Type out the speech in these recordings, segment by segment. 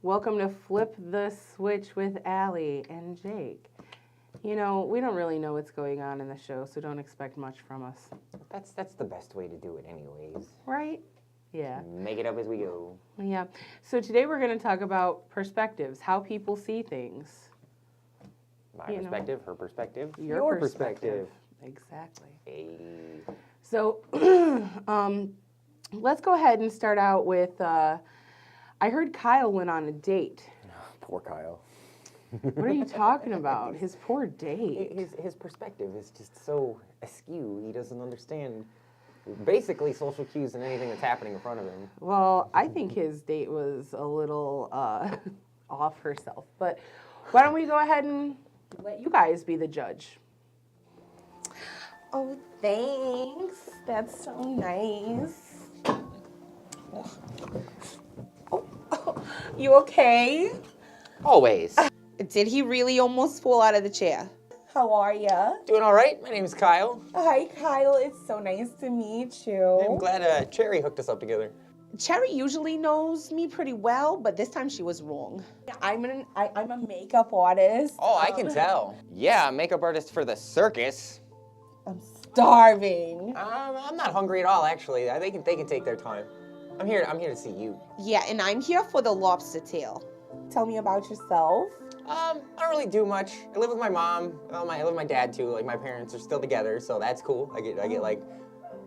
Welcome to Flip the Switch with Allie and Jake. You know, we don't really know what's going on in the show, so don't expect much from us. That's the best way to do it anyways. Right? Yeah. Make it up as we go. Yeah. So today we're going to talk about perspectives, how people see things. My perspective, her perspective, Your perspective. Exactly. Hey. So let's go ahead and start out with, I heard Kyle went on a date. Poor Kyle. What are you talking about? His poor date. His perspective is just so askew. He doesn't understand basically social cues and anything that's happening in front of him. Well, I think his date was a little off herself. But why don't we go ahead and let you guys be the judge? Oh, thanks. That's so nice. Oh, you okay? Always. Did he really almost fall out of the chair? How are ya? Doing all right. My name is Kyle. Hi, Kyle. It's so nice to meet you. I'm glad Cherry hooked us up together. Cherry usually knows me pretty well, but this time she was wrong. I'm a makeup artist. Oh, I can tell. Yeah, makeup artist for the circus. I'm starving. I'm not hungry at all, actually. They can take their time. I'm here to see you. Yeah, and I'm here for the lobster tail. Tell me about yourself. I don't really do much. I live with my mom. I live with my dad too. Like my parents are still together, so that's cool. I get like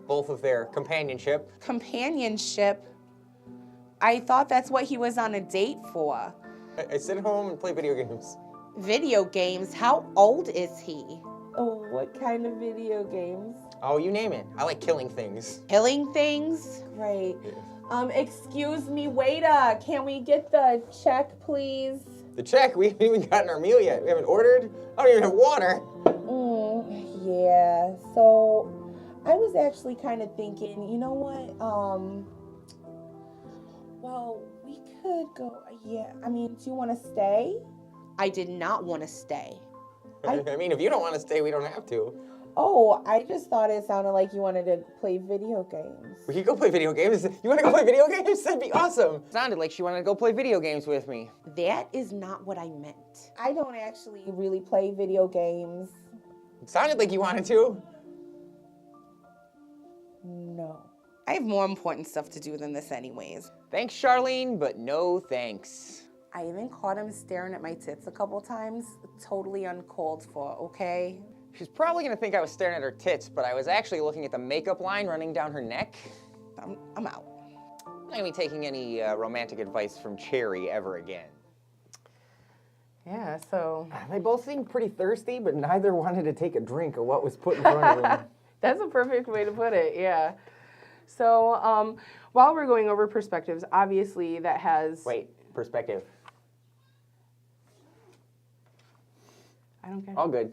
both of their companionship. Companionship? I thought that's what he was on a date for. I sit at home and play video games. Video games? How old is he? Oh, what kind of video games? Oh, you name it. I like killing things. Killing things? Right. Excuse me, waiter. Can we get the check, please? The check? We haven't even gotten our meal yet. We haven't ordered. I don't even have water. Yeah. So I was actually kind of thinking, you know what? Well, we could go. Yeah. I mean, do you want to stay? I did not want to stay. I mean, if you don't want to stay, we don't have to. Oh, I just thought it sounded like you wanted to play video games. We could go play video games. You want to go play video games? That'd be awesome. Sounded like she wanted to go play video games with me. That is not what I meant. I don't actually really play video games. It sounded like you wanted to. No. I have more important stuff to do than this anyways. Thanks, Charlene, but no thanks. I even caught him staring at my tits a couple times. Totally uncalled for, okay? She's probably gonna think I was staring at her tits, but I was actually looking at the makeup line running down her neck. I'm out. I'm not gonna be taking any romantic advice from Cherry ever again. Yeah, so They both seemed pretty thirsty, but neither wanted to take a drink of what was put in front of them. that's a perfect way to put it, yeah. So while we're going over perspectives, obviously that has... Wait, perspective. I don't care. All good.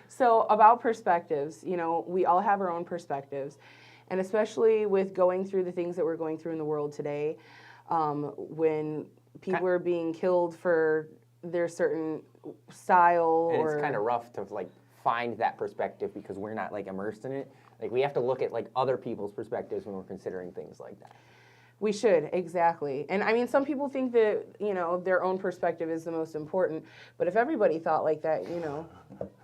So about perspectives, you know, we all have our own perspectives. And especially with going through the things that we're going through in the world today, when people are being killed for their certain style And or... it's kind of rough to like find that perspective because we're not like immersed in it. Like we have to look at like other people's perspectives when we're considering things like that. We should, exactly. And I mean, some people think that, you know, their own perspective is the most important. But if everybody thought like that, you know,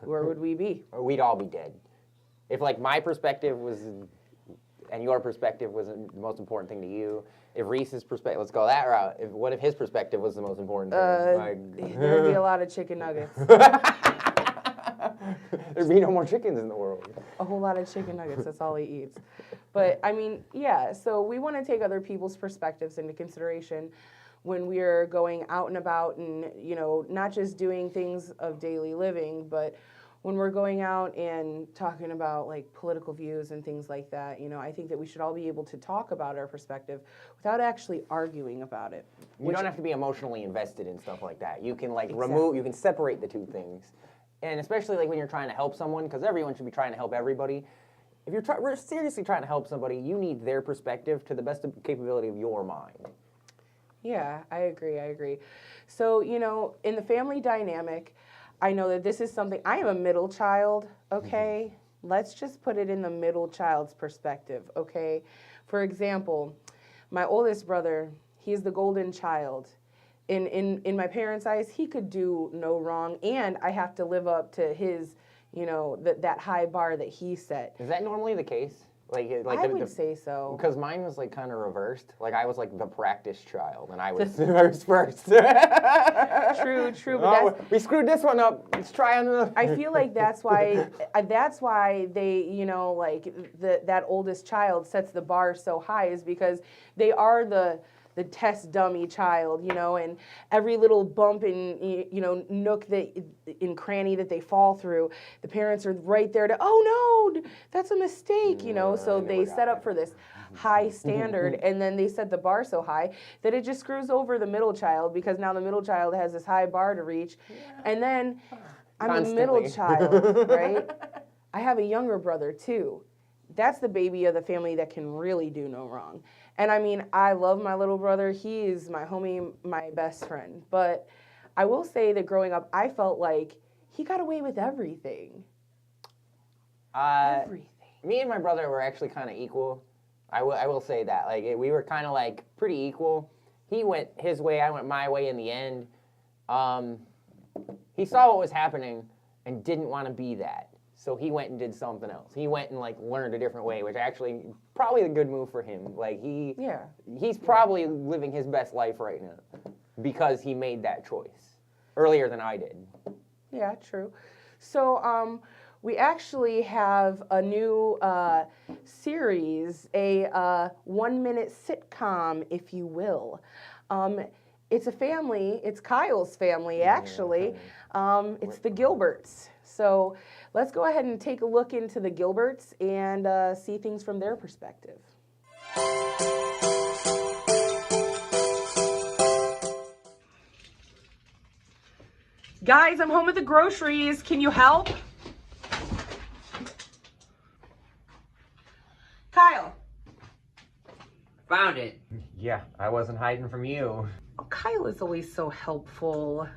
where would we be? Or we'd all be dead. If like my perspective was, and your perspective was the most important thing to you, if Reese's perspective, let's go that route. What if his perspective was the most important thing? There'd be a lot of chicken nuggets. There'd be no more chickens in the world. A whole lot of chicken nuggets, that's all he eats. But I mean, yeah, so we want to take other people's perspectives into consideration when we're going out and about and, you know, not just doing things of daily living, but when we're going out and talking about like political views and things like that, you know, I think that we should all be able to talk about our perspective without actually arguing about it. You don't have to be emotionally invested in stuff like that. You can like Exactly. you can separate the two things. And especially like when you're trying to help someone, because everyone should be trying to help everybody. If you're seriously trying to help somebody, you need their perspective to the best capability of your mind. Yeah, I agree. So, you know, in the family dynamic, I know that this is something, I am a middle child, okay? Let's just put it in the middle child's perspective, okay? For example, My oldest brother, he's the golden child. In my parents' eyes, he could do no wrong, and I have to live up to his, that high bar that he set. Is that normally the case? I would say so. Because mine was like kind of reversed. Like I was like the practice child, and I was first. True, but Oh, we screwed this one up. Let's try another. I feel like that's why they, that oldest child sets the bar so high is because they are the test dummy child, and every little bump and nook in cranny that they fall through, the parents are right there to, oh no, that's a mistake, so they set up for this high standard, and then they set the bar so high that it just screws over the middle child, because now the middle child has this high bar to reach, and then I'm the middle child, right? I have a younger brother too. That's the baby of the family that can really do no wrong. And I mean, I love my little brother. He is my homie, my best friend. But I will say that growing up, I felt like he got away with everything. Everything. Me and my brother were actually kind of equal. I will say that. Like we were kind of like pretty equal. He went his way, I went my way in the end. He saw what was happening and didn't want to be that. So he went and did something else. He went and like learned a different way, which actually probably a good move for him. Like he's probably living his best life right now because he made that choice earlier than I did. Yeah, true. So we actually have a new series, a 1-minute sitcom, if you will. It's a family. It's Kyle's family, actually. It's the Gilberts. So let's go ahead and take a look into the Gilberts and see things from their perspective. Guys, I'm home with the groceries. Can you help? Kyle. Found it. Yeah, I wasn't hiding from you. Oh, Kyle is always so helpful.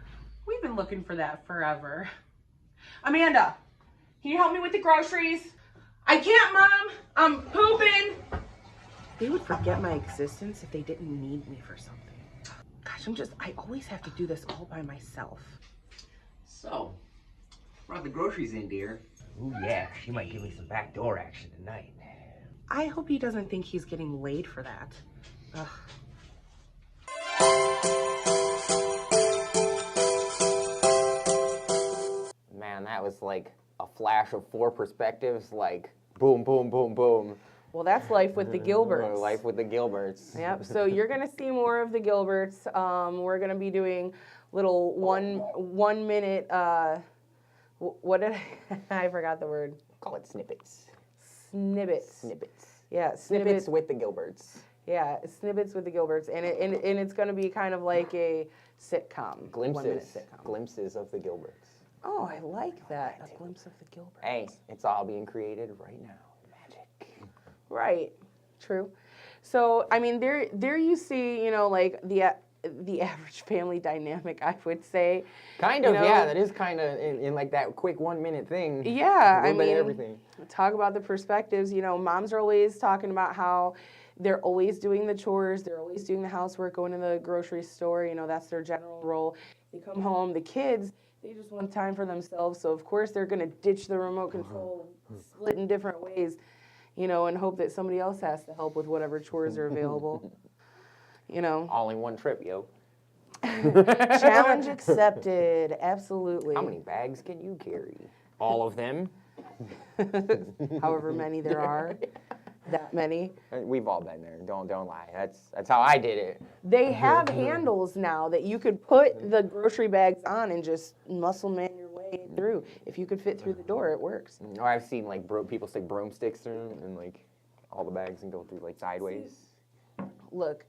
We've been looking for that forever. Amanda, can you help me with the groceries? I can't, Mom. I'm pooping. They would forget my existence if they didn't need me for something. Gosh, I always have to do this all by myself. So, brought the groceries in, dear. Ooh, yeah, she might give me some backdoor action tonight. I hope he doesn't think he's getting laid for that. Ugh. Man, that was like a flash of 4 perspectives, like boom, boom, boom, boom. Well, that's life with the Gilberts. Life with the Gilberts. Yep. So you're gonna see more of the Gilberts. We're gonna be doing little one minute. What did I forgot the word? Call it snippets. Snippets. Snippets. Yeah, Snippets with the Gilberts. Yeah, snippets with the Gilberts, and it's gonna be kind of like a sitcom. 1-minute Glimpses. sitcom. Glimpses of the Gilberts. Oh, I like that. A glimpse of the Gilberts. Hey, it's all being created right now. Magic. Right. True. So I mean, there you see, like the average family dynamic, I would say. Kind of, yeah. That is kind of in like that quick 1-minute thing. Yeah, I mean, everything. Talk about the perspectives. Moms are always talking about how they're always doing the chores, they're always doing the housework, going to the grocery store. That's their general role. They come home, the kids, they just want time for themselves. So of course they're gonna ditch the remote control, split in different ways, and hope that somebody else has to help with whatever chores are available. All in one trip, yo. Challenge accepted. Absolutely. How many bags can you carry? All of them? However many there are. That many. We've all been there. Don't lie. That's how I did it. They have handles now that you could put the grocery bags on and just muscle man your way through. If you could fit through the door, it works. Or I've seen like people stick broomsticks through them and like all the bags and go through like sideways. Look,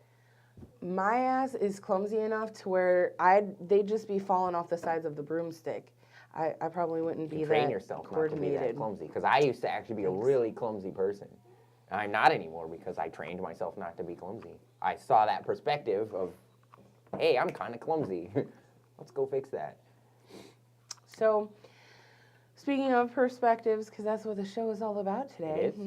my ass is clumsy enough to where they'd just be falling off the sides of the broomstick. I probably wouldn't be Train that yourself coordinated. not to be that clumsy. Because I used to actually be a really clumsy person. I'm not anymore because I trained myself not to be clumsy. I saw that perspective of, hey, I'm kind of clumsy. Let's go fix that. So, speaking of perspectives, because that's what the show is all about today. It is.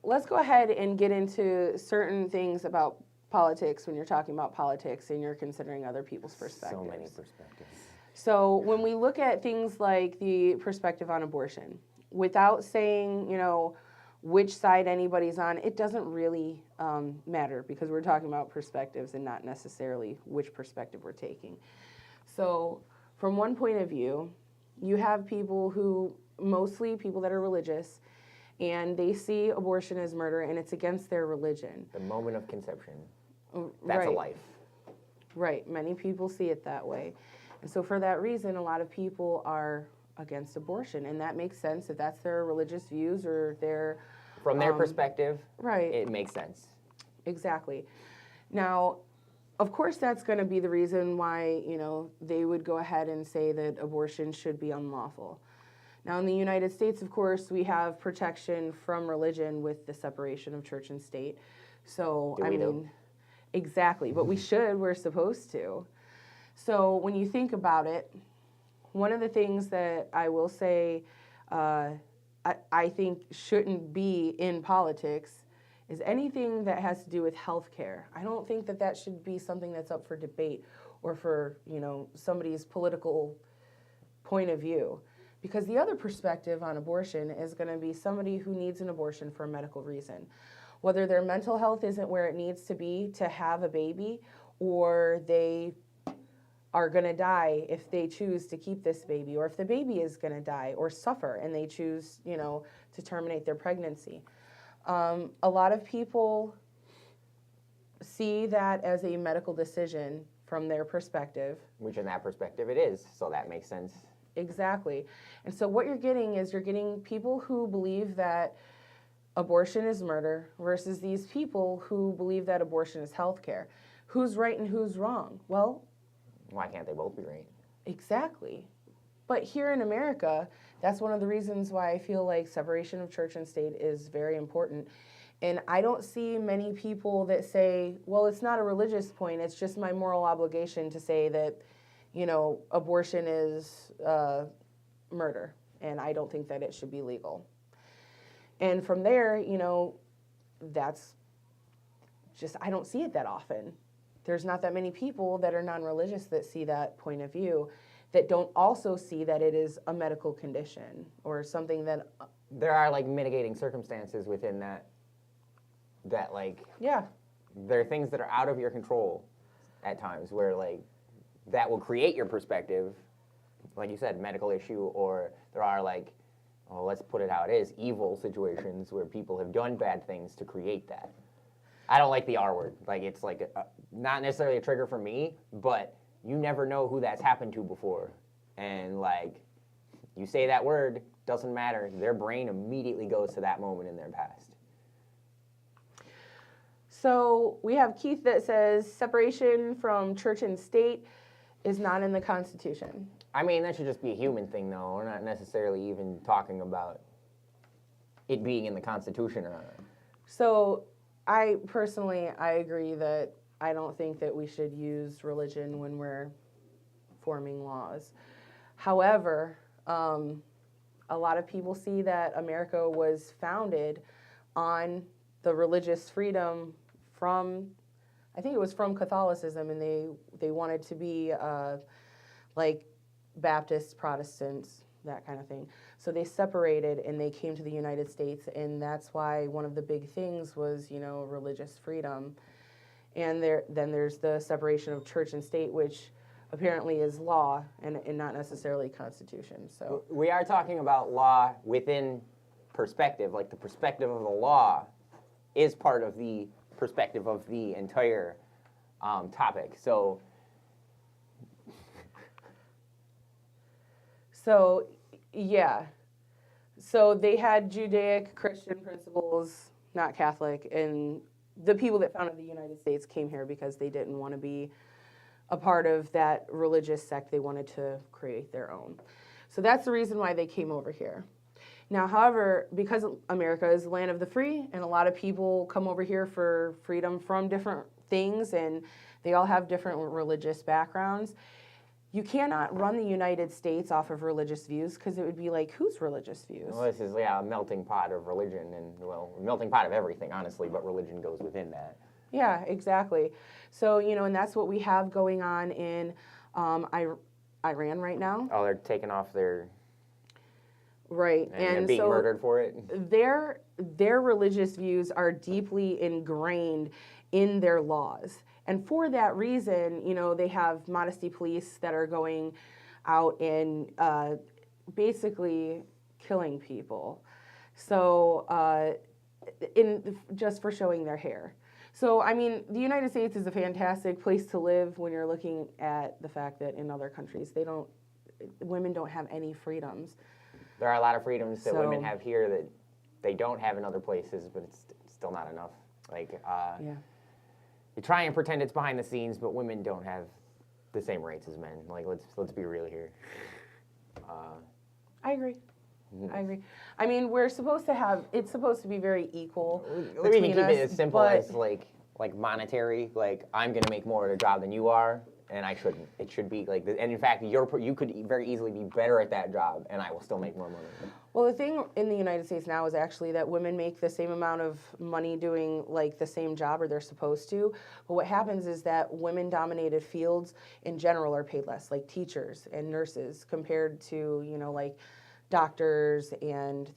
Let's go ahead and get into certain things about politics when you're talking about politics and you're considering other people's perspectives. So many perspectives. So when we look at things like the perspective on abortion, without saying, you know, which side anybody's on, it doesn't really matter because we're talking about perspectives and not necessarily which perspective we're taking. So from one point of view, you have people who, mostly people that are religious, and they see abortion as murder and it's against their religion. The moment of conception. That's a Right. life. Right, many people see it that way. And so for that reason, a lot of people are against abortion, and that makes sense if that's their religious views or their... From their perspective, Right. it makes sense. Exactly. Now, of course, that's going to be the reason why, you know, they would go ahead and say that abortion should be unlawful. Now, in the United States, of course, we have protection from religion with the separation of church and state. So, Do we though? Exactly, but we should, we're supposed to. So, when you think about it, one of the things that I will say I think shouldn't be in politics is anything that has to do with health care. I don't think that that should be something that's up for debate or for, you know, somebody's political point of view. Because the other perspective on abortion is going to be somebody who needs an abortion for a medical reason. Whether their mental health isn't where it needs to be to have a baby, or they are going to die if they choose to keep this baby, or if the baby is going to die or suffer and they choose, you know, to terminate their pregnancy. A lot of people see that as a medical decision from their perspective. Which in that perspective it is, so that makes sense. Exactly. And so what you're getting is you're getting people who believe that abortion is murder versus these people who believe that abortion is health care. Who's right and who's wrong? Well, Why can't they both be right? exactly. But here in America, that's one of the reasons why I feel like separation of church and state is very important. And I don't see many people that say, well, it's not a religious point, it's just my moral obligation to say that, you know, abortion is murder, and I don't think that it should be legal. And from there, you know, that's just, I don't see it that often. There's not that many people that are non-religious that see that point of view, that don't also see that it is a medical condition or something that, There are like mitigating circumstances within that like, yeah, there are things that are out of your control at times where like that will create your perspective, like you said, medical issue, or there are like, oh, let's put it how it is, evil situations where people have done bad things to create that. I don't like the R word. Like it's like not necessarily a trigger for me, but you never know who that's happened to before. And like you say that word, doesn't matter. Their brain immediately goes to that moment in their past. So we have Keith that says separation from church and state is not in the Constitution. I mean, that should just be a human thing, though. We're not necessarily even talking about it being in the Constitution or not. So I personally, I agree that I don't think that we should use religion when we're forming laws. However, a lot of people see that America was founded on the religious freedom from, I think it was from Catholicism, and they wanted to be like Baptists, Protestants, that kind of thing. So they separated and they came to the United States, and that's why one of the big things was, you know, religious freedom. And then there's the separation of church and state, which apparently is law and not necessarily constitution. So We are talking about law within perspective, like the perspective of the law is part of the perspective of the entire topic. So yeah. So they had Judaic Christian principles, not Catholic, and the people that founded the United States came here because they didn't want to be a part of that religious sect. They wanted to create their own. So that's the reason why they came over here. Now, however, because America is the land of the free, and a lot of people come over here for freedom from different things, and they all have different religious backgrounds, you cannot run the United States off of religious views because it would be like, whose religious views? Well, this is, a melting pot of religion and, a melting pot of everything, honestly, but religion goes within that. Yeah, exactly. So, and that's what we have going on in Iran right now. Oh, they're taking off their... Right. And they're being murdered for it? Their religious views are deeply ingrained in their laws. And for that reason, they have modesty police that are going out and basically killing people. So, just for showing their hair. So, I mean, the United States is a fantastic place to live when you're looking at the fact that in other countries, women don't have any freedoms. There are a lot of freedoms that women have here that they don't have in other places, but it's still not enough. Yeah. You try and pretend it's behind the scenes, but women don't have the same rights as men. Let's be real here. I agree. I agree. I mean, it's supposed to be very equal. Let me keep us, it as simple but as like monetary. Like, I'm gonna make more at a job than you are, and I shouldn't. It should be like, and in fact, you could very easily be better at that job, and I will still make more money. Well, the thing in the United States now is actually that women make the same amount of money doing like the same job, or they're supposed to. But what happens is that women-dominated fields in general are paid less, like teachers and nurses, compared to like doctors and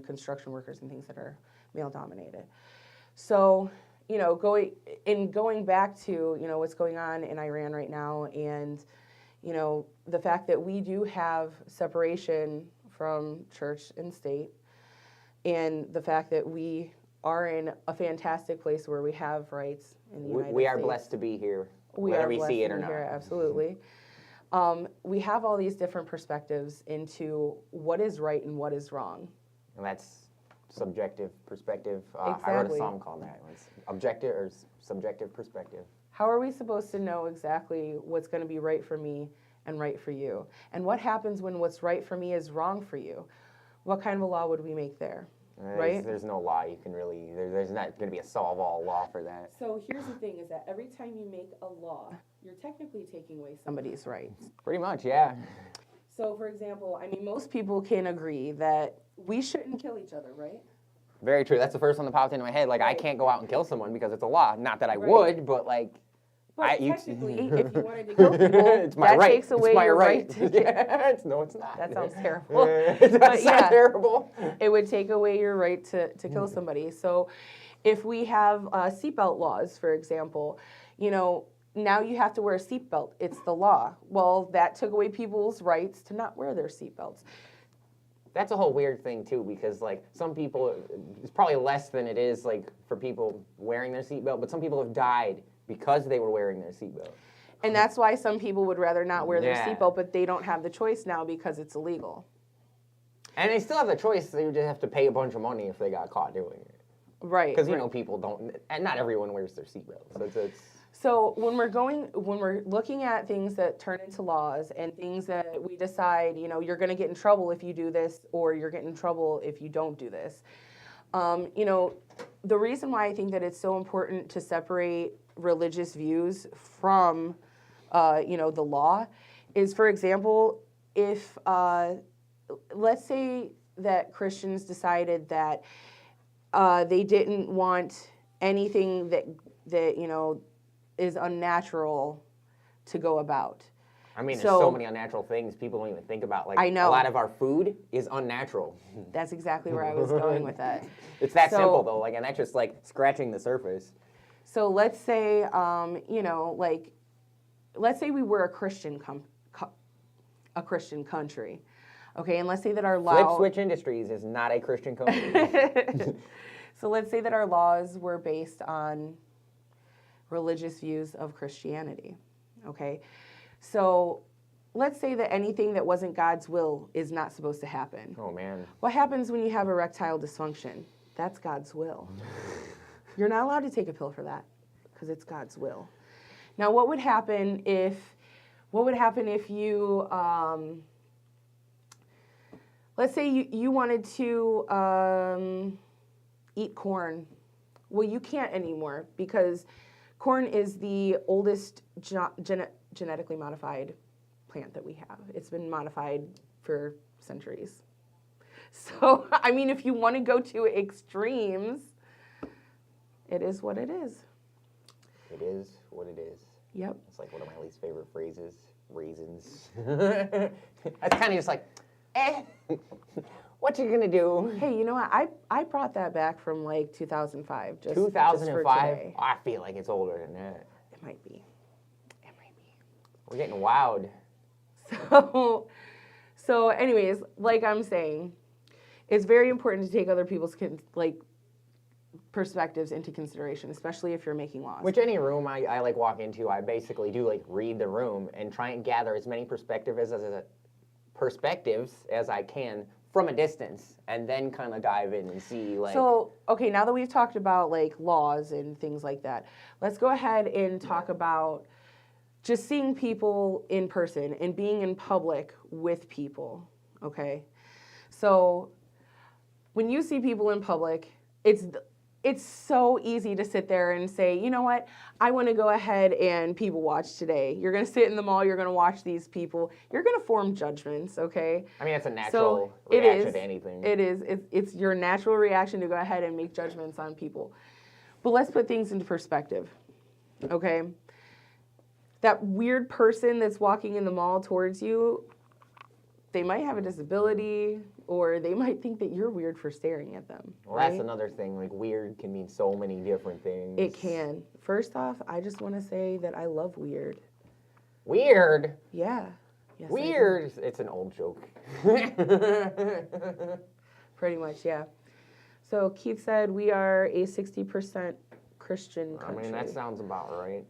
construction workers and things that are male-dominated. So, going back to what's going on in Iran right now, and the fact that we do have separation from church and state, and the fact that we are in a fantastic place where we have rights in the United States. We are blessed to be here, whether we see it or not. Here, absolutely. We have all these different perspectives into what is right and what is wrong. And that's subjective perspective. Exactly. I wrote a song called that. It's objective or subjective perspective. How are we supposed to know exactly what's going to be right for me and right for you? And what happens when what's right for me is wrong for you? What kind of a law would we make there? Right? There's no law you can really, there's not going to be a solve-all law for that. So here's the thing, is that every time you make a law, you're technically taking away somebody's rights. Pretty much, yeah. So for example, I mean, most people can agree that we shouldn't kill each other, right? Very true. That's the first one that popped into my head. Like, I can't go out and kill someone because it's a law. Not that I Right. would, but like... But technically, if you wanted to kill people, it's my that right. takes away it's my your right. right to kill. Yeah, no, it's not. That sounds terrible. That But sounds yeah. terrible. It would take away your right to kill somebody. So if we have seatbelt laws, for example, now you have to wear a seatbelt. It's the law. Well, that took away people's rights to not wear their seatbelts. That's a whole weird thing, too, because, like, some people, it's probably less than it is, like, for people wearing their seatbelt, but some people have died because they were wearing their seatbelt. And that's why some people would rather not wear their Yeah. seatbelt, but they don't have the choice now because it's illegal. And they still have the choice. They would just have to pay a bunch of money if they got caught doing it. Right. Because, right. people don't, and not everyone wears their seatbelt. So it's So when we're looking at things that turn into laws and things that we decide, you're going to get in trouble if you do this, or you're getting in trouble if you don't do this. The reason why I think that it's so important to separate religious views from, the law is, for example, if let's say that Christians decided that they didn't want anything that is unnatural to go about. I mean, there's so many unnatural things people don't even think about. Like, I know. a lot of our food is unnatural. That's exactly where I was going with that. It's that So- simple, though. Like, and that's just, like, scratching the surface. So let's say, let's say we were a Christian Christian country, okay, and let's say that our law. Flip Switch Industries is not a Christian company. So let's say that our laws were based on religious views of Christianity, okay? So let's say that anything that wasn't God's will is not supposed to happen. Oh, man. What happens when you have erectile dysfunction? That's God's will. You're not allowed to take a pill for that because it's God's will. Now, what would happen if you, let's say you wanted to eat corn. Well, you can't anymore because corn is the oldest genetically modified plant that we have. It's been modified for centuries. So, I mean, if you want to go to extremes, it is what it is. It is what it is. Yep. It's like one of my least favorite phrases. Reasons. That's kind of just like, what you gonna do? Hey, you know what? I brought that back from like 2005. Just 2005? for today. I feel like it's older than that. It might be. It might be. We're getting wowed. So anyways, like I'm saying, it's very important to take other people's perspectives into consideration, especially if you're making laws. Which any room I like walk into, I basically do like read the room and try and gather as many perspectives as I can from a distance, and then kind of dive in and see like. So, okay, now that we've talked about like laws and things like that, let's go ahead and talk about just seeing people in person and being in public with people, okay? So, when you see people in public, it's so easy to sit there and say, you know what, I want to go ahead and people watch today. You're going to sit in the mall, you're going to watch these people, you're going to form judgments, okay? I mean, it's a natural reaction to anything. It is. It's your natural reaction to go ahead and make judgments on people. But let's put things into perspective, okay? That weird person that's walking in the mall towards you, they might have a disability, or they might think that you're weird for staring at them. Well, right? that's another thing. Like, weird can mean so many different things. It can. First off, I just want to say that I love weird. Weird? Yeah. Yes, I do. Weird? It's an old joke. Pretty much, yeah. So Keith said we are a 60% Christian country. I mean, that sounds about right.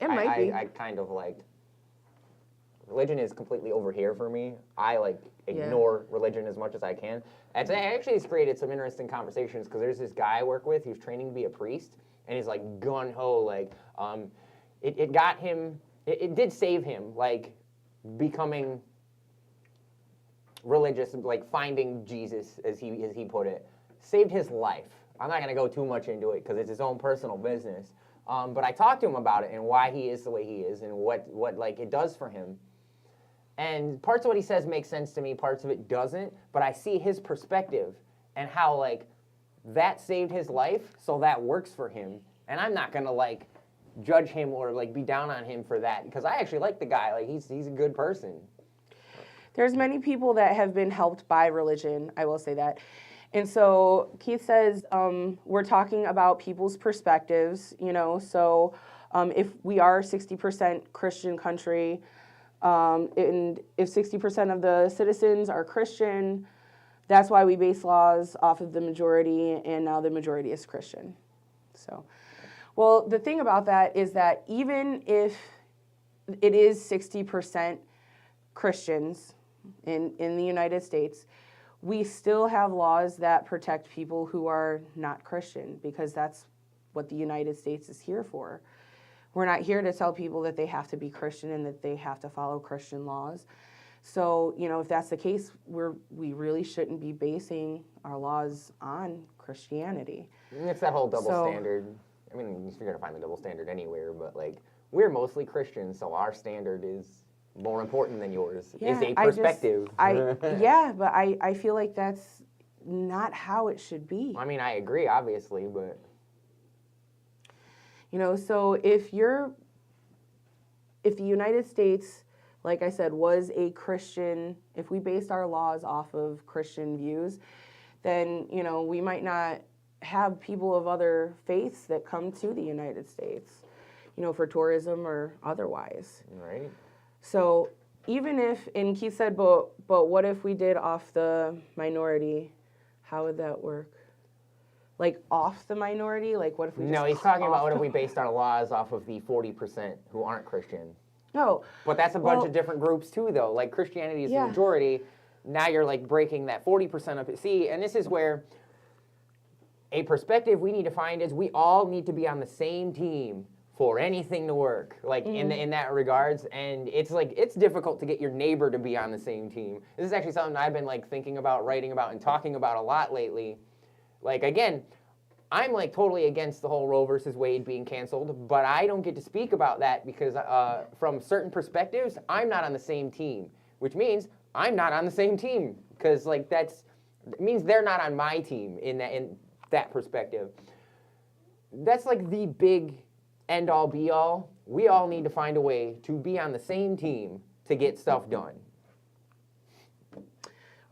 It might be. I kind of like, religion is completely over here for me. I like ignore religion as much as I can. And it actually has created some interesting conversations because there's this guy I work with who's training to be a priest, and he's like gun-ho, like, it got him, it did save him, like, becoming religious, like finding Jesus, as he put it, saved his life. I'm not going to go too much into it because it's his own personal business. But I talked to him about it and why he is the way he is and what like it does for him. And parts of what he says make sense to me, parts of it doesn't. But I see his perspective and how like that saved his life, so that works for him. And I'm not going to like judge him or like be down on him for that because I actually like the guy. Like he's a good person. There's many people that have been helped by religion, I will say that. And so Keith says we're talking about people's perspectives, you know, so if we are 60% Christian country, and if 60% of the citizens are Christian, that's why we base laws off of the majority, and now the majority is Christian. So, well, the thing about that is that even if it is 60% Christians in the United States, we still have laws that protect people who are not Christian because that's what the United States is here for. We're not here to tell people that they have to be Christian and that they have to follow Christian laws. So, you know, if that's the case, we really shouldn't be basing our laws on Christianity. It's that whole double standard. I mean, you're going to find the double standard anywhere, but like we're mostly Christians, so our standard is more important than yours. Is a perspective. Yeah, but I feel like that's not how it should be. I mean, I agree, obviously, but you know, so if the United States, like I said, was a Christian, if we based our laws off of Christian views, then, you know, we might not have people of other faiths that come to the United States, you know, for tourism or otherwise. right. So even if, and Keith said, but what if we did off the minority? How would that work? Like off the minority? Like what if we just No, he's talking about off what if the- we based our laws off of the 40% who aren't Christian. No. But that's a bunch Well- of different groups too, though. Like Christianity is Yeah. the majority. Now you're like breaking that 40% up. See, and this is where a perspective we need to find is we all need to be on the same team for anything to work, like in that regards. And it's like, it's difficult to get your neighbor to be on the same team. This is actually something I've been like thinking about, writing about, and talking about a lot lately. Like, again, I'm like totally against the whole Roe versus Wade being canceled, but I don't get to speak about that because from certain perspectives, I'm not on the same team, which means I'm not on the same team because like it means they're not on my team in that perspective. That's like the big end all be all. We all need to find a way to be on the same team to get stuff done.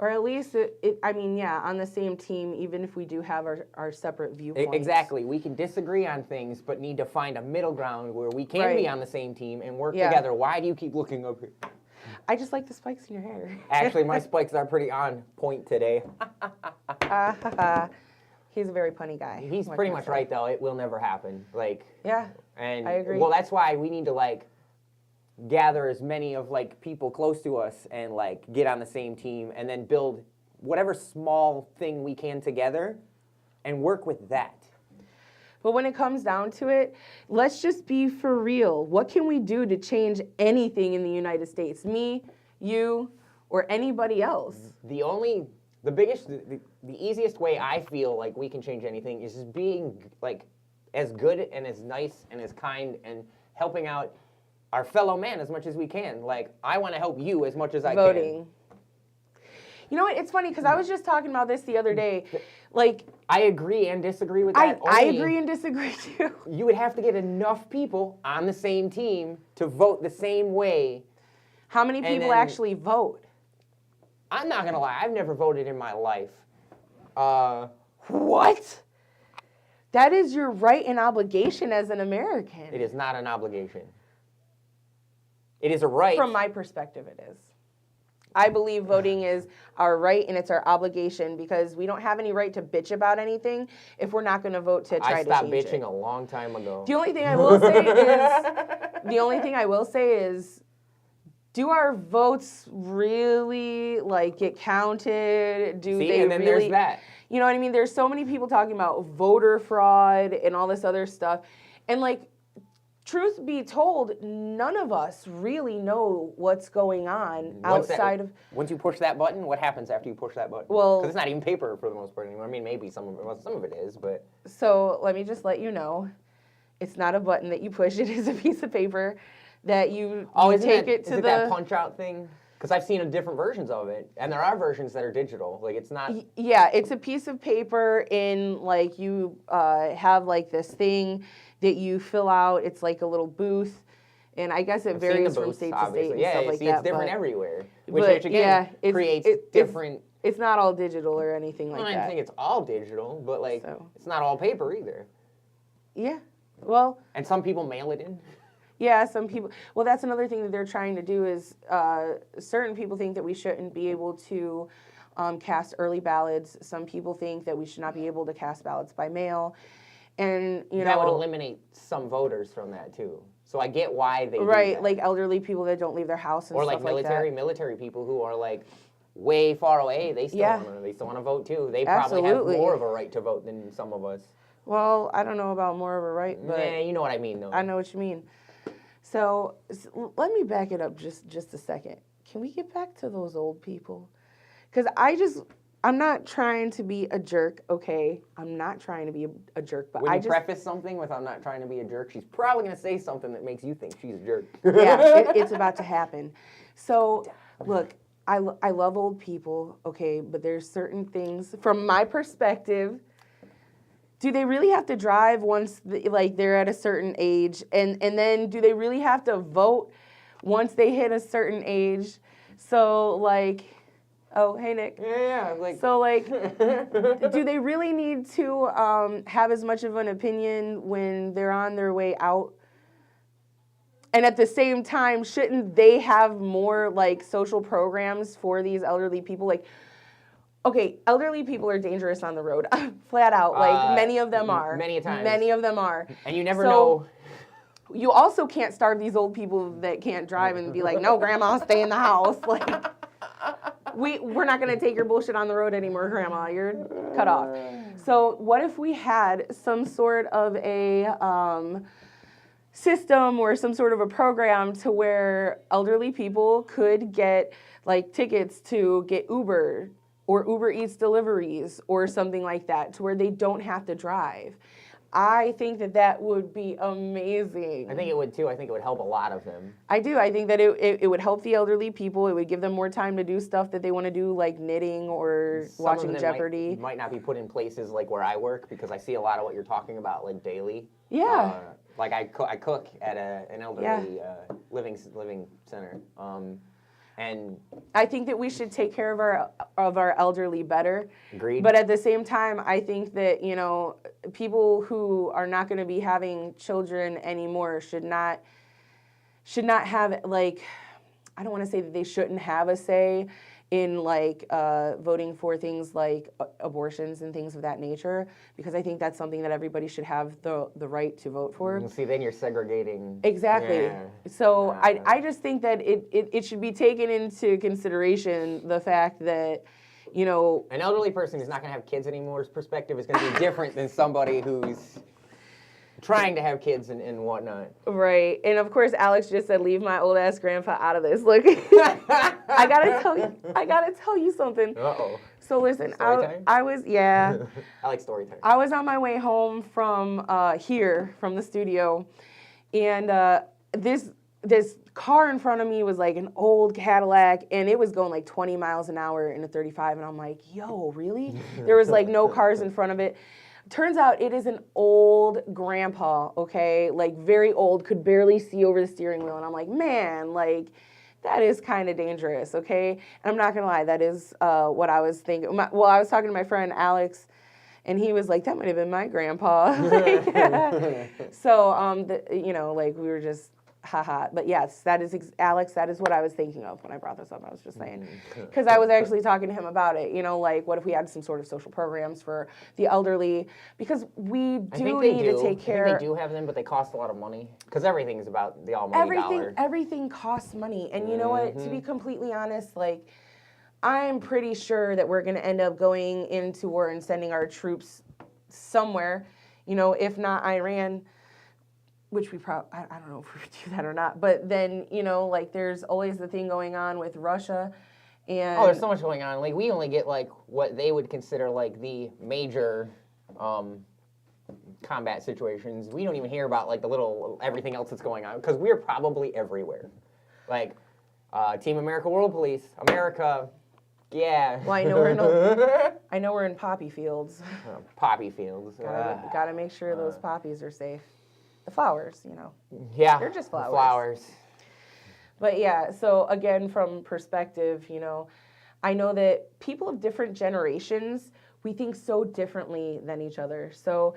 Or at least, on the same team, even if we do have our separate viewpoints. Exactly. We can disagree on things, but need to find a middle ground where we can be on the same team and work together. Why do you keep looking up here? I just like the spikes in your hair. Actually, my spikes are pretty on point today. He's a very punny guy. He's pretty much right, though. It will never happen. Yeah, and I agree. Well, that's why we need to, gather as many of, people close to us and, get on the same team and then build whatever small thing we can together and work with that. But when it comes down to it, let's just be for real. What can we do to change anything in the United States? Me, you, or anybody else? The easiest way I feel like we can change anything is just being, as good and as nice and as kind and helping out our fellow man as much as we can. I want to help you as much as I Voting. You know what? It's funny because I was just talking about this the other day. I agree and disagree with that. I agree and disagree too. You would have to get enough people on the same team to vote the same way. How many people actually vote? I'm not going to lie. I've never voted in my life. What? That is your right and obligation as an American. It is not an obligation. It is a right. From my perspective, it is. I believe voting is our right and it's our obligation because we don't have any right to bitch about anything if we're not going to vote to try to change it. I stopped bitching a long time ago. The only thing I will say is, do our votes really get counted? There's that. You know what I mean? There's so many people talking about voter fraud and all this other stuff. And truth be told, none of us really know what's going on outside of... Once you push that button, what happens after you push that button? Well... Because it's not even paper for the most part anymore. I mean, maybe some of it is, but... So let me just let you know, it's not a button that you push. It is a piece of paper that you take it to the... Is it that punch-out thing? Because I've seen different versions of it, and there are versions that are digital. It's not... Yeah, it's a piece of paper in, you have, this thing that you fill out. It's like a little booth, and I guess it varies from state to state and stuff like that. It's different everywhere, which again creates different... It's not all digital or anything like that. I don't think it's all digital, but it's not all paper either. Yeah, well... And some people mail it in. Yeah, some people... Well, that's another thing that they're trying to do is certain people think that we shouldn't be able to cast early ballots. Some people think that we should not be able to cast ballots by mail. And, that would eliminate some voters from that, too. So I get why they do that. Like elderly people that don't leave their house and stuff like that. Or military people who are, way far away. They still want to vote, too. They probably have more of a right to vote than some of us. Well, I don't know about more of a right, but... Yeah, you know what I mean, though. I know what you mean. So let me back it up just a second. Can we get back to those old people? Because I'm not trying to be a jerk, okay? I'm not trying to be a jerk, but when you preface something with "I'm not trying to be a jerk," she's probably going to say something that makes you think she's a jerk. Yeah, it's about to happen. So, look, I love old people, okay? But there's certain things, from my perspective, do they really have to drive once they're at a certain age? And then do they really have to vote once they hit a certain age? So, oh, hey, Nick. Yeah. So, do they really need to have as much of an opinion when they're on their way out? And at the same time, shouldn't they have more, social programs for these elderly people? Okay, elderly people are dangerous on the road, flat out. Many of them are. Many times. Many of them are. And you never know. You also can't starve these old people that can't drive and be like, no, Grandma, stay in the house. We're not going to take your bullshit on the road anymore, Grandma. You're cut off. So what if we had some sort of a system or some sort of a program to where elderly people could get tickets to get Uber or Uber Eats deliveries or something like that to where they don't have to drive. I think that that would be amazing. I think it would too. I think it would help a lot of them. I do. I think that it would help the elderly people. It would give them more time to do stuff that they want to do, like knitting or Some watching of them Jeopardy. might not be put in places like where I work because I see a lot of what you're talking about like daily. Yeah. Like I cook at an elderly living center. And I think that we should take care of our elderly better. agreed. But at the same time, I think that, you know, people who are not going to be having children anymore should not have, like, I don't want to say that they shouldn't have a say in, like, voting for things like abortions and things of that nature, because I think that's something that everybody should have the right to vote for. See, then you're segregating. Exactly. Yeah. So I just think that it should be taken into consideration the fact that, you know, An elderly person who's not going to have kids anyomore's perspective is going to be different than somebody who's trying to have kids and whatnot. right. And of course, Alex just said, leave my old ass grandpa out of this. Look, I gotta tell you something. Uh-oh. So listen, Story time? I was, yeah, I like story time. I was on my way home from here, from the studio, and this car in front of me was like an old Cadillac, and it was going like 20 miles an hour in a 35, and I'm like, yo, really? There was like no cars in front of it. Turns out it is an old grandpa, okay? Like very old, could barely see over the steering wheel, and I'm like, man, like, that is kind of dangerous, okay? And I'm not gonna lie, that is what I was thinking. Well, I was talking to my friend Alex, and he was like, that might have been my grandpa. So, you know, like we were just, haha. But yes, that is, Alex, that is what I was thinking of when I brought this up. I was just saying, because I was actually talking to him about it, you know, like what if we had some sort of social programs for the elderly? Because we do need to take care. I think they do have them, but they cost a lot of money because everything is about the almighty dollar. Everything costs money. And you know what, to be completely honest, like, I'm pretty sure that we're going to end up going into war and sending our troops somewhere, you know, if not Iran, which we probably, I don't know if we would do that or not. But then, you know, like there's always the thing going on with Russia. And Oh, there's so much going on. Like we only get like what they would consider like the major combat situations. We don't even hear about like the little everything else that's going on because we're probably everywhere. Like Team America World Police, America, yeah. Well, I know we're in poppy fields. Poppy fields. Gotta make sure those poppies are safe. The flowers, you know. Yeah. They're just the flowers. flowers. But yeah, so again, from perspective, you know, I know that people of different generations, we think so differently than each other. So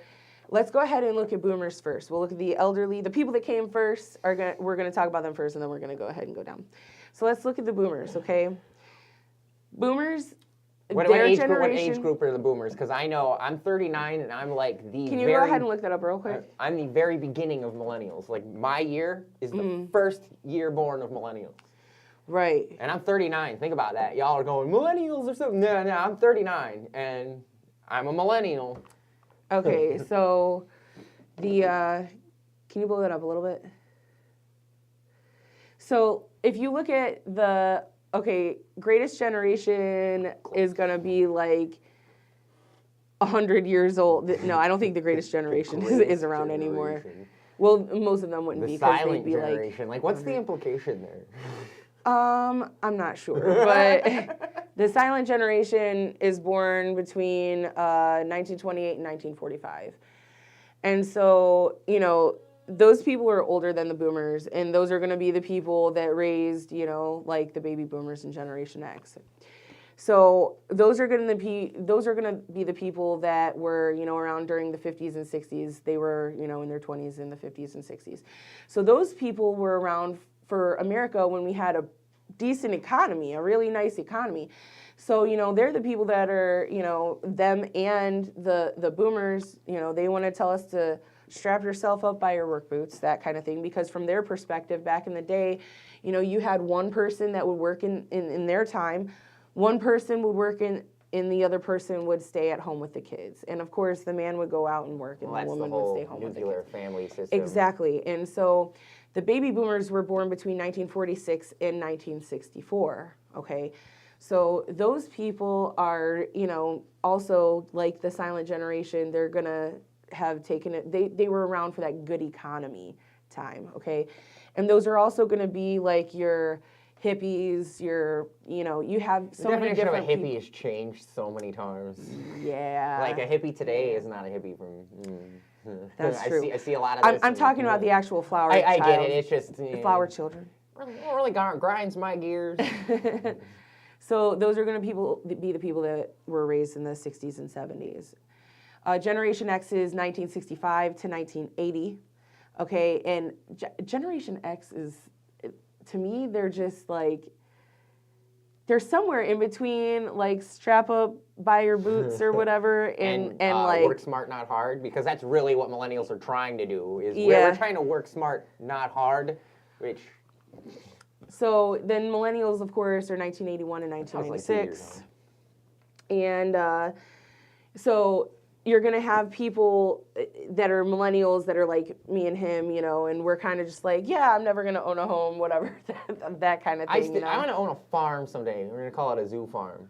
let's go ahead and look at boomers first. We'll look at the elderly. The people that came first, we're going to talk about them first, and then we're going to go ahead and go down. So let's look at the boomers, okay? Boomers, What age group are the boomers? Because I know I'm 39 and I'm like the Can you go ahead and look that up real quick? I'm the very beginning of millennials. Like my year is the first year born of millennials. Right. And I'm 39. Think about that. Y'all are going, millennials or something. No, I'm 39 and I'm a millennial. Okay, so the, can you blow that up a little bit? So if you look at the, okay, greatest generation is going to be like 100 years old. No, I don't think the greatest generation is around anymore. Well, most of them wouldn't The be because silent they'd be generation. Like, what's the implication there? I'm not sure, but the silent generation is born between 1928 and 1945. And so, you know, those people are older than the boomers, and those are going to be the people that raised, you know, like the baby boomers and Generation X. So those are going to be the people that were, you know, around during the 50s and 60s. They were, you know, in their 20s in the 50s and 60s. So those people were around for America when we had a decent economy, a really nice economy. So, you know, they're the people that are, you know, them and the boomers, you know, they want to tell us to strap yourself up by your work boots, that kind of thing, because from their perspective, back in the day, you know, you had one person that would work in their time, one person would work and the other person would stay at home with the kids. And of course, the man would go out and work and the woman would stay home with the kids. Nuclear family system. Exactly. And so the baby boomers were born between 1946 and 1964, okay? So those people are, you know, also like the silent generation, they're gonna have taken it, they were around for that good economy time, okay? And those are also gonna be like your hippies, your, you know, you have so The many definition of a different hippie people. has changed so many times. Yeah. Like a hippie today is not a hippie from. That's true. I see a lot of this. I'm talking about the actual flower I get child, it. It's just the flower children. really grinds my gears. So those are going to be the people that were raised in the 60s and 70s. Generation X is 1965 to 1980. Okay, and Generation X is, to me, they're just like, they're somewhere in between, like strap up, buy your boots or whatever, and like work smart, not hard, because that's really what millennials are trying to do. Is Yeah. we're trying to work smart, not hard, which. So then millennials, of course, are 1981 and Sounds like 2 years 1996. And so you're going to have people that are millennials that are like me and him, you know, and we're kind of just like, yeah, I'm never going to own a home, whatever, that kind of thing, you know? I want to own a farm someday. We're going to call it a zoo farm.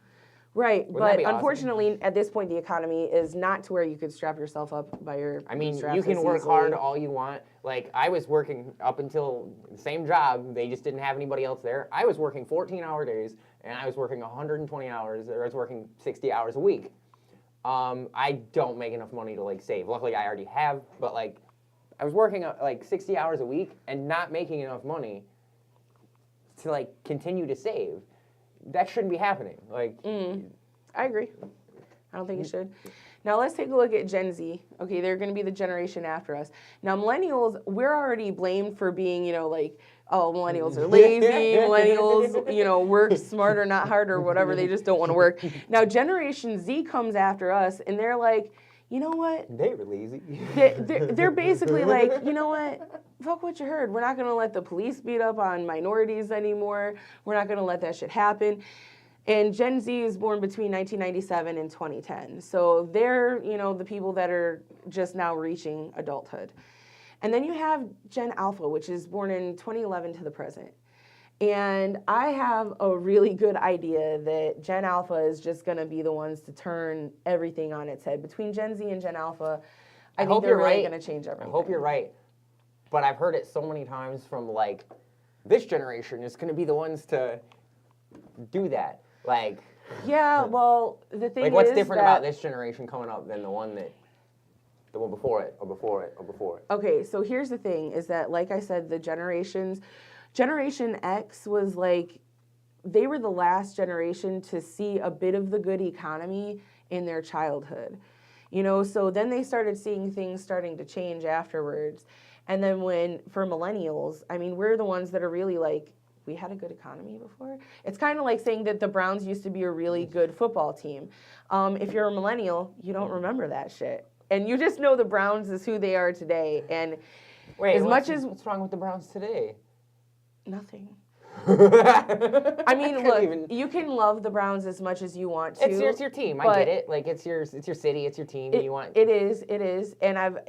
Right, Wouldn't that but be awesome? unfortunately, at this point, the economy is not to where you could strap yourself up by your I mean, bootstraps you can as work easily. hard all you want. Like, I was working up until the same job. They just didn't have anybody else there. I was working 14-hour days, and I was working 120 hours, or I was working 60 hours a week. I don't make enough money to, like, save. Luckily, I already have, but, like, I was working, like, 60 hours a week and not making enough money to, like, continue to save. That shouldn't be happening. Like, I agree. I don't think it should. Now let's take a look at Gen Z. Okay, they're going to be the generation after us. Now millennials, we're already blamed for being, you know, like, oh, millennials are lazy, millennials, you know, work smarter, not harder, whatever. They just don't want to work. Now Generation Z comes after us, and they're like, you know what? they were lazy. They're basically like, you know what? Fuck what you heard. We're not going to let the police beat up on minorities anymore. We're not going to let that shit happen. And Gen Z is born between 1997 and 2010. So they're, you know, the people that are just now reaching adulthood. And then you have Gen Alpha, which is born in 2011 to the present. And I have a really good idea that Gen Alpha is just going to be the ones to turn everything on its head. Between Gen Z and Gen Alpha, I think hope they're you're really right. going to change everything. I hope you're right. But I've heard it so many times from, like, this generation is going to be the ones to do that. Like, Yeah, well, the thing like what's is different that, about this generation coming up than the one before it, or before it, or before it? Okay, so here's the thing is that, like I said, the generations, Generation X was like, they were the last generation to see a bit of the good economy in their childhood. You know, so then they started seeing things starting to change afterwards. And then for millennials, I mean, we're the ones that are really like, we had a good economy before. It's kind of like saying that the Browns used to be a really good football team. If you're a millennial, you don't remember that shit. And you just know the Browns is who they are today. And Wait, as much as what's wrong with the Browns today? nothing. I I mean, look, you can love the Browns as much as you want to. It's your team. I but get it. Like, it's your city, it's your team. You want It is. And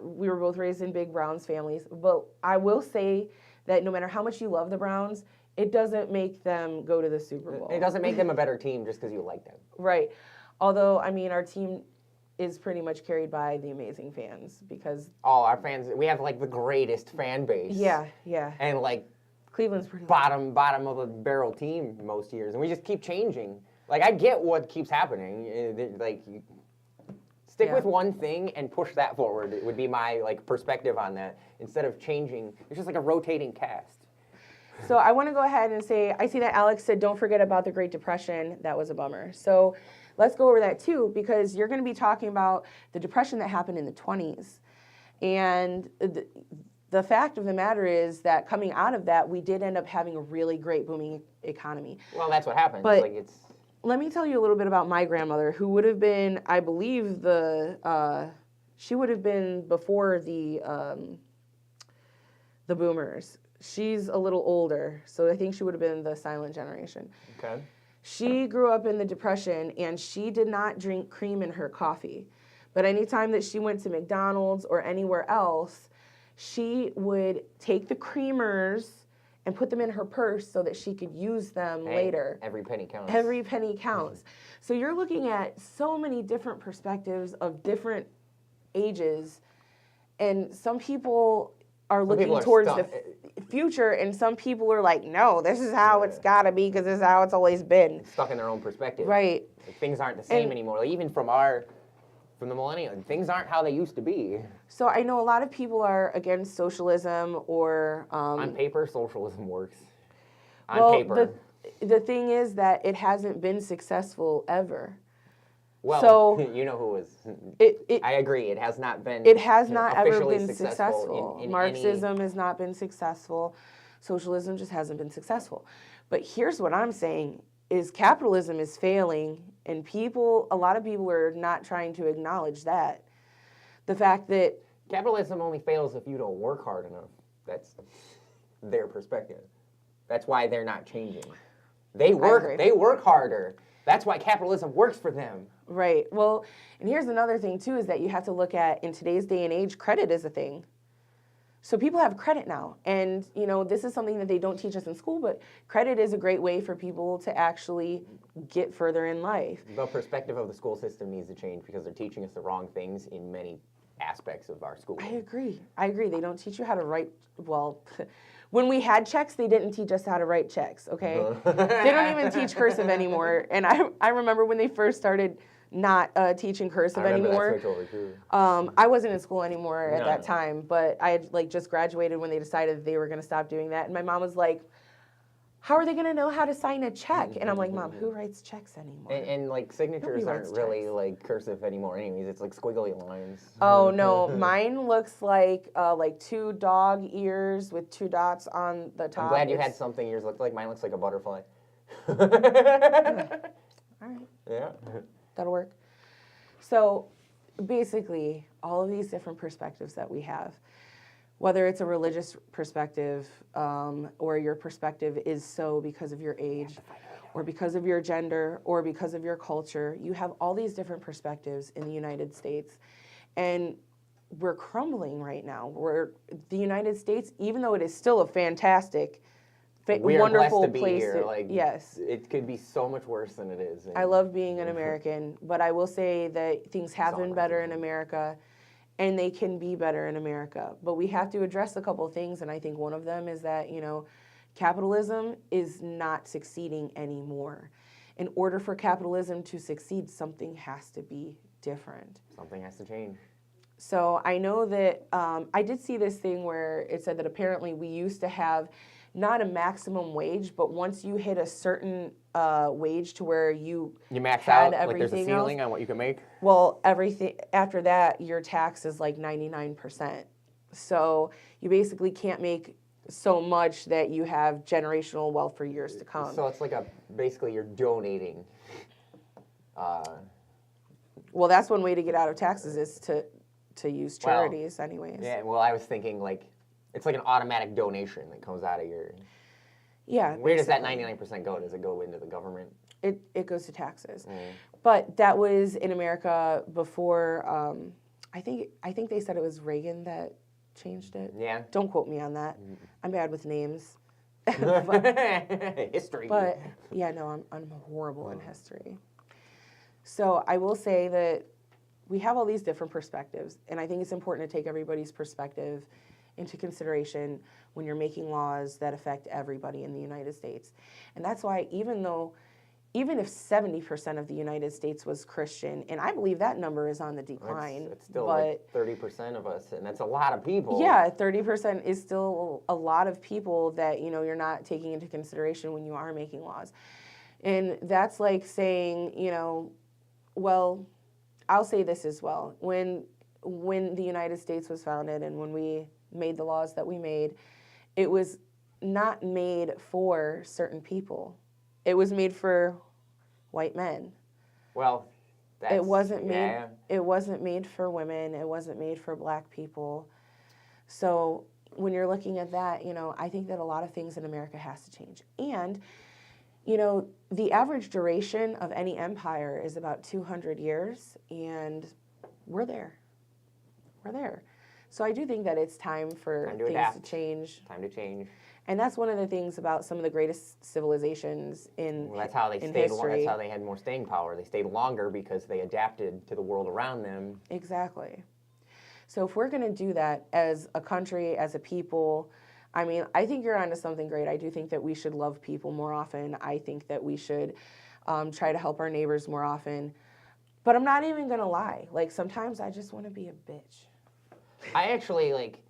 we were both raised in big Browns families. But I will say that no matter how much you love the Browns, it doesn't make them go to the Super Bowl. It doesn't make them a better team just because you like them. Right. Although, I mean, our team is pretty much carried by the amazing fans because, All our fans, we have like the greatest fan base. yeah. And like Cleveland's pretty bottom of the barrel team most years, and we just keep changing. Like, I get what keeps happening. Like, stick Yeah. with one thing and push that forward. It would be my like perspective on that. Instead of changing, it's just like a rotating cast. So I want to go ahead and say, I see that Alex said, don't forget about the Great Depression. That was a bummer. So let's go over that too, because you're going to be talking about the Depression that happened in the 20s. And the fact of the matter is that coming out of that, we did end up having a really great booming economy. Well, that's what happens. But- Like, it's Let me tell you a little bit about my grandmother, who would have been, I believe, she would have been before the boomers. She's a little older, so I think she would have been the silent generation. okay. She grew up in the Depression, and she did not drink cream in her coffee. But anytime that she went to McDonald's or anywhere else, she would take the creamers and put them in her purse so that she could use them later. Every penny counts. Every penny counts. So you're looking at so many different perspectives of different ages, and some people are looking people are towards stuck. the future, and some people are like, no, this is how it's gotta be because this is how it's always been. Stuck in their own perspective. Right. Like, things aren't the same And- anymore. Like, even from the millennium, things aren't how they used to be. So I know a lot of people are against socialism or On paper, socialism works. On well, paper. the thing is that it hasn't been successful ever. Well, so you know who was. It I agree. It has not been. It has not ever officially been successful. in any- Marxism has not been successful. Socialism just hasn't been successful. But here's what I'm saying is capitalism is failing, and a lot of people are not trying to acknowledge that. The fact that Capitalism only fails if you don't work hard enough. That's their perspective. That's why they're not changing. They agree. work harder. That's why capitalism works for them. right, well, and here's another thing too is that you have to look at in today's day and age, credit is a thing. So people have credit now, and this is something that they don't teach us in school, but credit is a great way for people to actually get further in life. The perspective of the school system needs to change because they're teaching us the wrong things in many aspects of our school. I agree. They don't teach you how to write, well, when we had checks, they didn't teach us how to write checks, okay? They don't even teach cursive anymore, and I remember when they first started not teaching cursive I remember anymore. that switch over too. I wasn't in school anymore at that No. time, but I had just graduated when they decided they were going to stop doing that. And my mom was like, how are they going to know how to sign a check? And I'm like, Mom, who writes checks anymore? And signatures Nobody aren't writes really checks. like cursive anymore anyways. It's like squiggly lines. Oh, no, mine looks like two dog ears with two dots on the top. I'm glad you had It's- something yours looked like. Mine looks like a butterfly. All right. Yeah. That'll work. So basically, all of these different perspectives that we have, whether it's a religious perspective or your perspective is so because of your age or because of your gender or because of your culture, you have all these different perspectives in the United States. And we're crumbling right now. The United States, even though it is still a fantastic, We are wonderful blessed to be place. here. Like, yes. It could be so much worse than it is. I love being an American, but I will say that things have been better in America and they can be better in America. But we have to address a couple of things, and I think one of them is that, capitalism is not succeeding anymore. In order for capitalism to succeed, something has to be different. Something has to change. So I know that I did see this thing where it said that apparently we used to have not a maximum wage, but once you hit a certain wage to where you max had out, like there's a everything ceiling else, on what you can make. well, everything after that, your tax is like 99%. So you basically can't make so much that you have generational wealth for years to come. So it's like basically you're donating. Well, that's one way to get out of taxes is to use Well, charities anyways. Yeah, well, I was thinking like it's like an automatic donation that comes out of your. Yeah. Where does that basically. 99% go? Does it go into the government? It goes to taxes. But that was in America before, I think they said it was Reagan that changed it. Yeah. Don't quote me on that. I'm bad with names. History. But yeah, no, I'm horrible in history. So I will say that we have all these different perspectives, and I think it's important to take everybody's perspective into consideration when you're making laws that affect everybody in the United States. And that's why even if 70% of the United States was Christian, and I believe that number is on the decline, It's still but like 30% of us, and that's a lot of people. yeah, 30% is still a lot of people that, you're not taking into consideration when you are making laws. And that's like saying, well, I'll say this as well. When the United States was founded and when we made the laws that we made, it was not made for certain people. It was made for white men. Well, that's, It wasn't made. yeah. It wasn't made for women. It wasn't made for black people. So when you're looking at that, I think that a lot of things in America has to change. And the average duration of any empire is about 200 years, and we're there. We're there. So I do think that it's time for Time to things adapt. to change. Time to change. And that's one of the things about some of the greatest civilizations in Well, that's how they in stayed. That's history. how they had more staying power. They stayed longer because they adapted to the world around them. Exactly. So if we're going to do that as a country, as a people, I mean, I think you're onto something great. I do think that we should love people more often. I think that we should try to help our neighbors more often. But I'm not even going to lie. Like, sometimes I just want to be a bitch. I actually like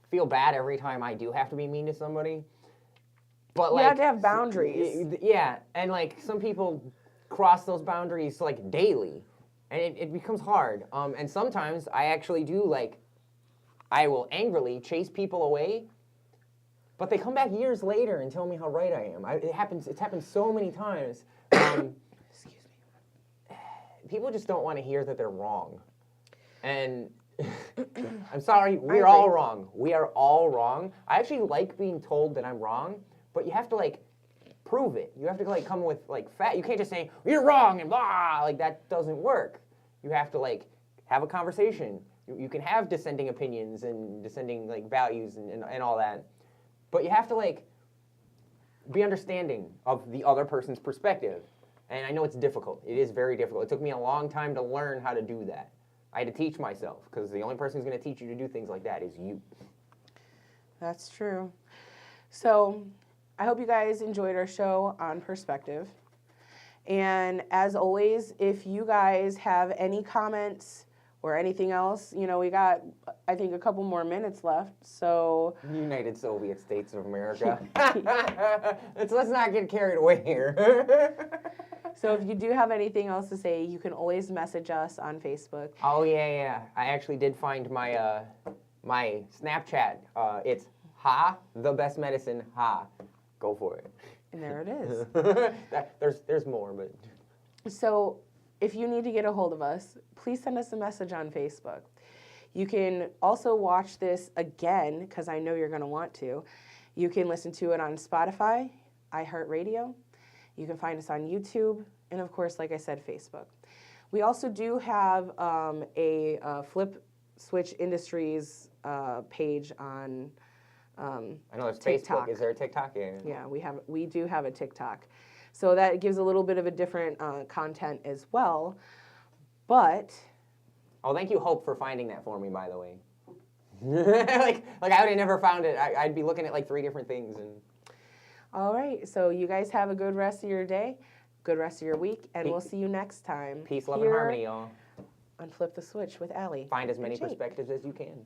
feel bad every time I do have to be mean to somebody. But You like, have to have boundaries. Yeah, and like some people cross those boundaries like daily, and it becomes hard. And sometimes I actually do like, I will angrily chase people away, but they come back years later and tell me how right I am. It happens. It's happened so many times. Excuse me. People just don't want to hear that they're wrong, and I'm sorry, we're agree. all wrong. We are all wrong. I actually like being told that I'm wrong, but you have to like prove it. You have to like come with like fact. You can't just say you're wrong and blah. Like that doesn't work. You have to like have a conversation. You can have dissenting opinions and dissenting like values and all that, but you have to like be understanding of the other person's perspective. And I know it's difficult. It is very difficult. It took me a long time to learn how to do that. I had to teach myself, because the only person who's going to teach you to do things like that is you. That's true. So I hope you guys enjoyed our show on perspective. And as always, if you guys have any comments or anything else, you know, we got, I think, a couple more minutes left. So United Soviet States of America. Let's not get carried away here. So if you do have anything else to say, you can always message us on Facebook. Oh yeah. I actually did find my my Snapchat. It's the best medicine. Go for it. And there it is. There's more, but So if you need to get a hold of us, please send us a message on Facebook. You can also watch this again, because I know you're going to want to. You can listen to it on Spotify, iHeartRadio. You can find us on YouTube, and of course, like I said, Facebook. We also do have a Flip Switch Industries page on I know there's TikTok. Facebook. Is there a TikTok? Yeah. Yeah, we do have a TikTok. So that gives a little bit of a different content as well. But Oh, thank you, Hope, for finding that for me, by the way. like I would have never found it. I'd be looking at like 3 different things. And all right, so you guys have a good rest of your day, good rest of your week, and we'll see you next time. peace, love, and here harmony, y'all. on Flip the Switch with Allie. Find as many and Jake. perspectives as you can.